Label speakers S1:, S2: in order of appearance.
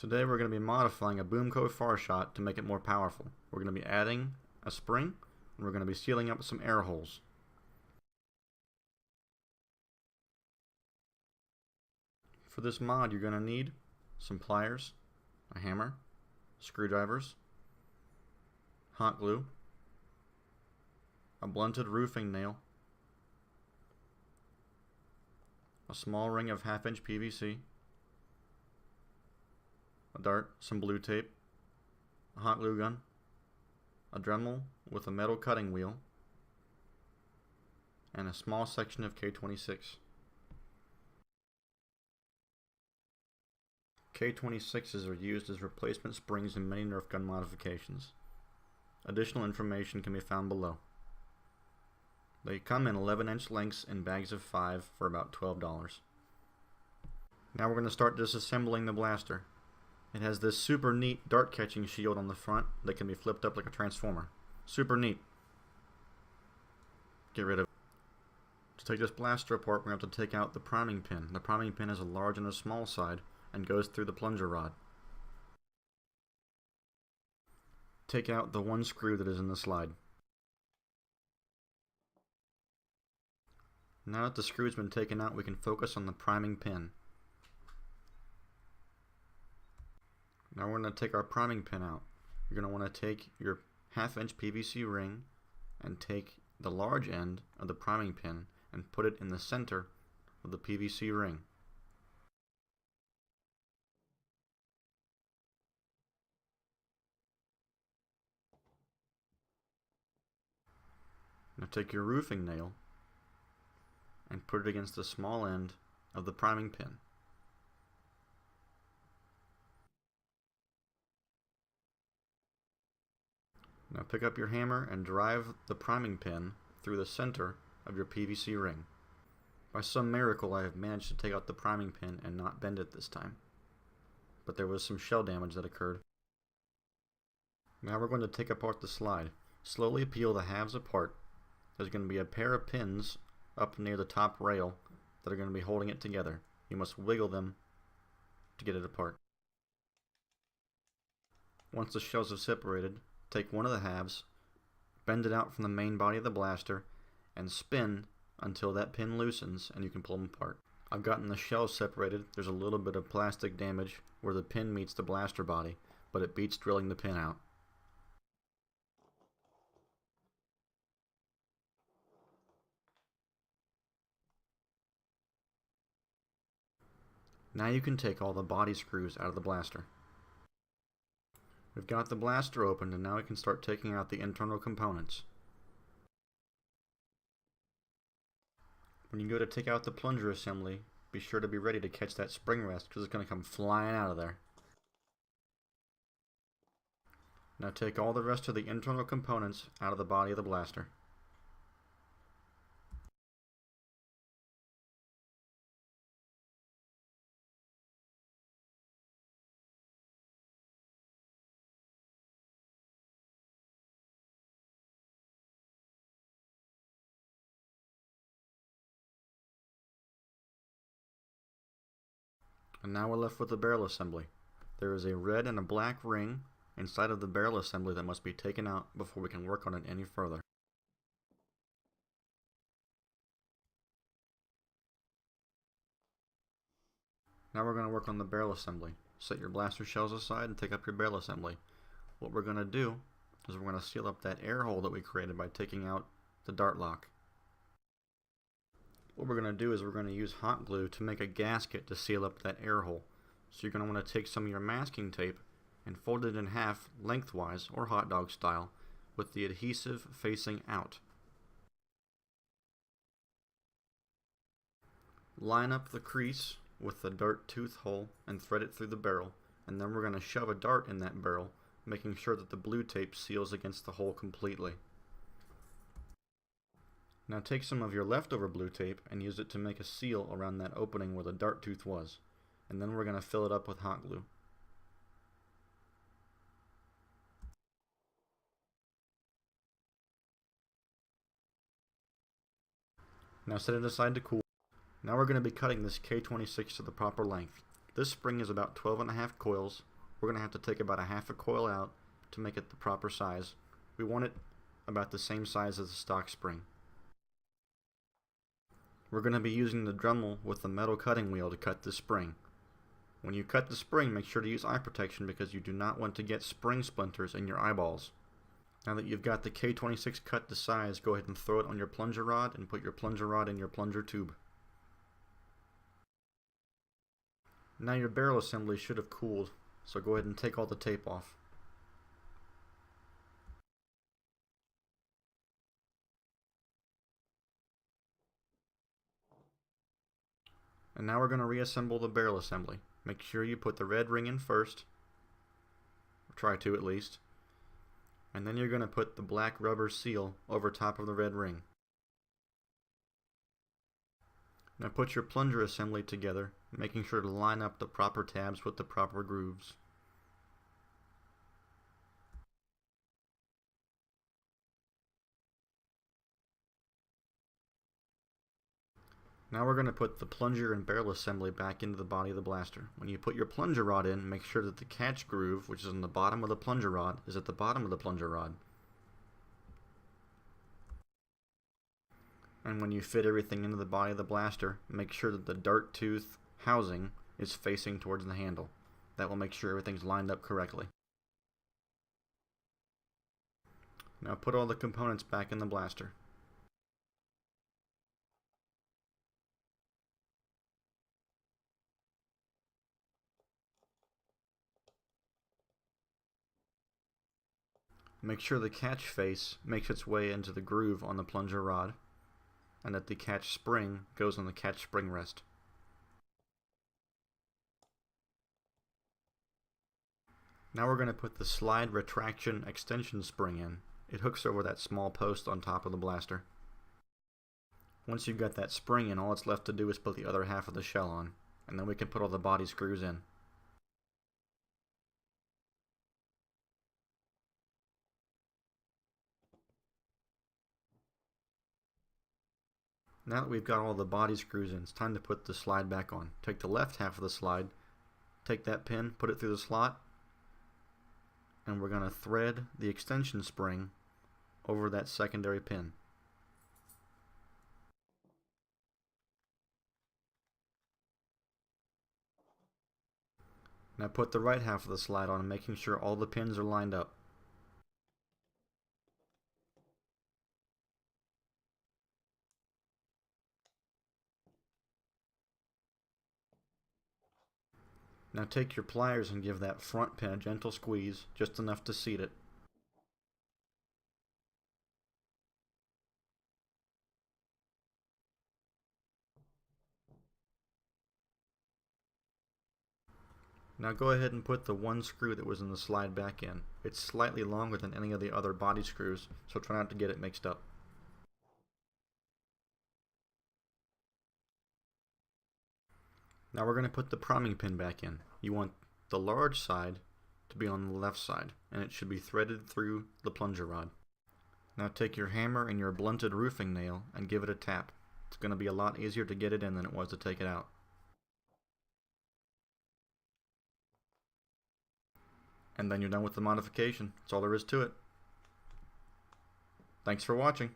S1: Today we're going to be modifying a Boomco Farshot to make it more powerful. We're going to be adding a spring, and we're going to be sealing up some air holes. For this mod you're going to need some pliers, a hammer, screwdrivers, hot glue, a blunted roofing nail, a small ring of 1/2-inch PVC, a dart, some blue tape, a hot glue gun, a Dremel with a metal cutting wheel, and a small section of K26. K26s are used as replacement springs in many Nerf gun modifications. Additional information can be found below. They come in 11-inch lengths in bags of 5 for about $12. Now we're going to start disassembling the blaster. It has this super neat dart catching shield on the front that can be flipped up like a transformer. Super neat. Get rid of it. To take this blaster apart, we're going to have to take out the priming pin. The priming pin has a large and a small side and goes through the plunger rod. Take out the one screw that is in the slide. Now that the screw's been taken out, we can focus on the priming pin. Now we're going to take our priming pin out. You're going to want to take your 1/2-inch PVC ring and take the large end of the priming pin and put it in the center of the PVC ring. Now take your roofing nail and put it against the small end of the priming pin. Now pick up your hammer and drive the priming pin through the center of your PVC ring. By some miracle I have managed to take out the priming pin and not bend it this time, but there was some shell damage that occurred. Now we're going to take apart the slide. Slowly peel the halves apart. There's going to be a pair of pins up near the top rail that are going to be holding it together. You must wiggle them to get it apart. Once the shells have separated, take one of the halves, bend it out from the main body of the blaster, and spin until that pin loosens and you can pull them apart. I've gotten the shells separated. There's a little bit of plastic damage where the pin meets the blaster body, but it beats drilling the pin out. Now you can take all the body screws out of the blaster. We've got the blaster opened, and now we can start taking out the internal components. When you go to take out the plunger assembly, be sure to be ready to catch that spring rest because it's going to come flying out of there. Now take all the rest of the internal components out of the body of the blaster. And now we're left with the barrel assembly. There is a red and a black ring inside of the barrel assembly that must be taken out before we can work on it any further. Now we're going to work on the barrel assembly. Set your blaster shells aside and take up your barrel assembly. What we're going to do is we're going to seal up that air hole that we created by taking out the dart lock. What we're going to do is we're going to use hot glue to make a gasket to seal up that air hole. So you're going to want to take some of your masking tape and fold it in half lengthwise or hot dog style with the adhesive facing out. Line up the crease with the dart tooth hole and thread it through the barrel, and then we're going to shove a dart in that barrel, making sure that the blue tape seals against the hole completely. Now take some of your leftover blue tape and use it to make a seal around that opening where the dart tooth was, and then we're going to fill it up with hot glue. Now set it aside to cool. Now we're going to be cutting this K26 to the proper length. This spring is about 12.5 coils we're going to have to take about a half a coil out to make it the proper size. We want it about the same size as the stock spring. We're going to be using the Dremel with the metal cutting wheel to cut the spring. When you cut the spring, make sure to use eye protection because you do not want to get spring splinters in your eyeballs. Now that you've got the K26 cut to size, go ahead and throw it on your plunger rod and put your plunger rod in your plunger tube. Now your barrel assembly should have cooled, so go ahead and take all the tape off. And now we're going to reassemble the barrel assembly. Make sure you put the red ring in first, or try to at least, and then you're going to put the black rubber seal over top of the red ring. Now put your plunger assembly together, making sure to line up the proper tabs with the proper grooves. Now we're going to put the plunger and barrel assembly back into the body of the blaster. When you put your plunger rod in, make sure that the catch groove, which is on the bottom of the plunger rod, is at the bottom of the plunger rod. And when you fit everything into the body of the blaster, make sure that the dart tooth housing is facing towards the handle. That will make sure everything's lined up correctly. Now put all the components back in the blaster. Make sure the catch face makes its way into the groove on the plunger rod, and that the catch spring goes on the catch spring rest. Now we're going to put the slide retraction extension spring in. It hooks over that small post on top of the blaster. Once you've got that spring in, all it's left to do is put the other half of the shell on, and then we can put all the body screws in. Now that we've got all the body screws in, it's time to put the slide back on. Take the left half of the slide, take that pin, put it through the slot, and we're going to thread the extension spring over that secondary pin. Now put the right half of the slide on, making sure all the pins are lined up. Now take your pliers and give that front pin a gentle squeeze, just enough to seat it. Now go ahead and put the one screw that was in the slide back in. It's slightly longer than any of the other body screws, so try not to get it mixed up. Now we're going to put the priming pin back in. You want the large side to be on the left side, and it should be threaded through the plunger rod. Now take your hammer and your blunted roofing nail and give it a tap. It's going to be a lot easier to get it in than it was to take it out. And then you're done with the modification. That's all there is to it. Thanks for watching.